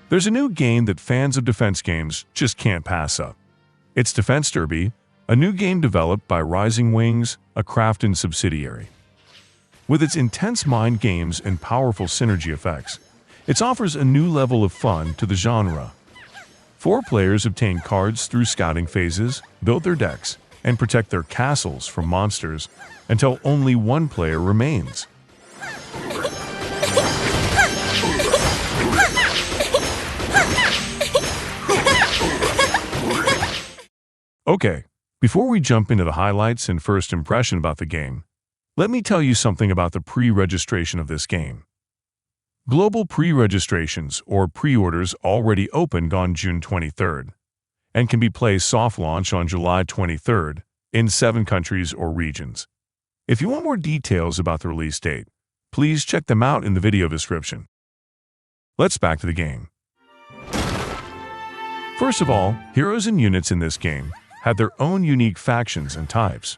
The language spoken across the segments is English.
There's a new game that fans of defense games just can't pass up. It's Defense Derby, a new game developed by Rising Wings, a Krafton subsidiary. With its intense mind games and powerful synergy effects, it offers a new level of fun to the genre. 4 players obtain cards through scouting phases, build their decks, and protect their castles from monsters until only 1 player remains. Okay, before we jump into the highlights and first impression about the game, let me tell you something about the pre-registration of this game. Global pre-registrations or pre-orders already opened on June 23rd and can be played soft launch on July 23rd in 7 countries or regions. If you want more details about the release date, please check them out in the video description. Let's back to the game. First of all, heroes and units in this game have their own unique factions and types.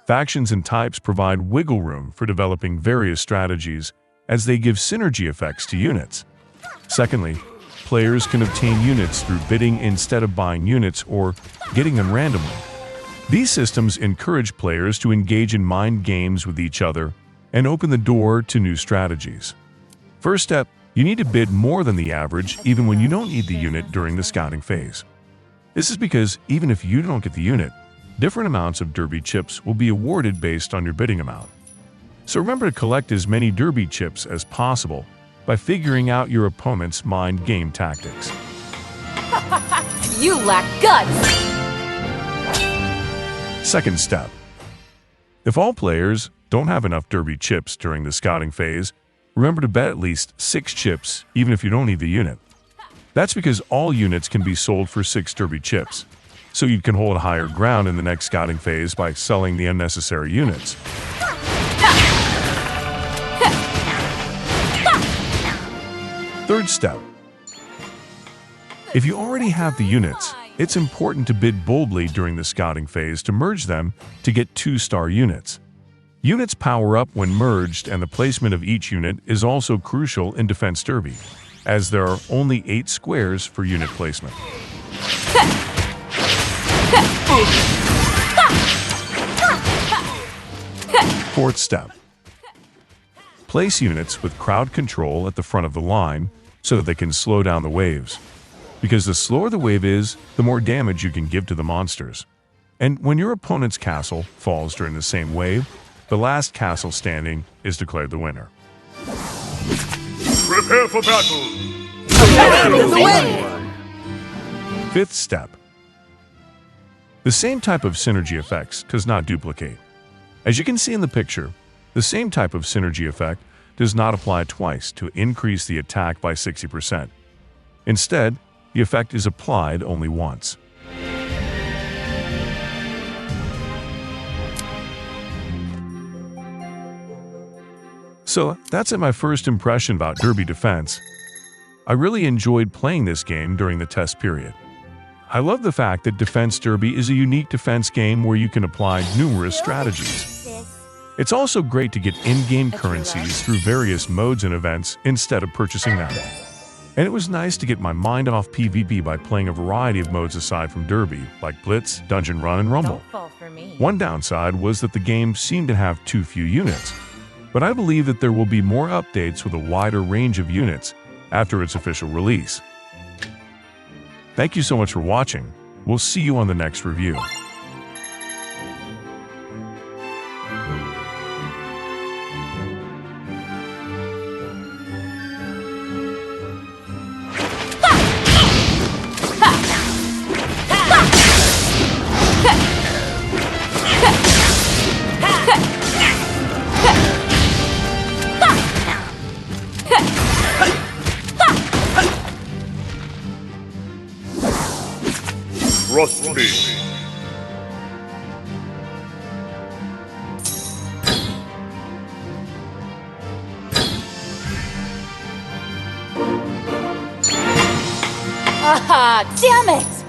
Factions and types provide wiggle room for developing various strategies as they give synergy effects to units. Secondly, players can obtain units through bidding instead of buying units or getting them randomly. These systems encourage players to engage in mind games with each other and open the door to new strategies. First step, you need to bid more than the average even when you don't need the unit during the scouting phase. This is because even if you don't get the unit, different amounts of Derby chips will be awarded based on your bidding amount. So remember to collect as many Derby chips as possible by figuring out your opponent's mind game tactics. You lack guts! Second step. If all players don't have enough Derby chips during the scouting phase, remember to bet at least 6 chips even if you don't need the unit. That's because all units can be sold for 6 Derby chips, so you can hold higher ground in the next scouting phase by selling the unnecessary units. Third step. If you already have the units, it's important to bid boldly during the scouting phase to merge them to get 2-star units. Units power up when merged, and the placement of each unit is also crucial in Defense Derby, as there are only 8 squares for unit placement. Fourth step. Place units with crowd control at the front of the line so that they can slow down the waves. Because the slower the wave is, the more damage you can give to the monsters. And when your opponent's castle falls during the same wave, the last castle standing is declared the winner. Prepare for battle! Fifth step. The same type of synergy effects does not duplicate. As you can see in the picture, the same type of synergy effect does not apply twice to increase the attack by 60%. Instead, the effect is applied only once. So that's my first impression about Derby Defense. I really enjoyed playing this game during the test period. I love the fact that Defense Derby is a unique defense game where you can apply numerous strategies. It's also great to get in-game currencies through various modes and events instead of purchasing them. And it was nice to get my mind off PvP by playing a variety of modes aside from Derby, like Blitz, Dungeon Run, and Rumble. One downside was that the game seemed to have too few units, but I believe that there will be more updates with a wider range of units after its official release. Thank you so much for watching. We'll see you on the next review. Trust me. Ah, damn it! Prepare.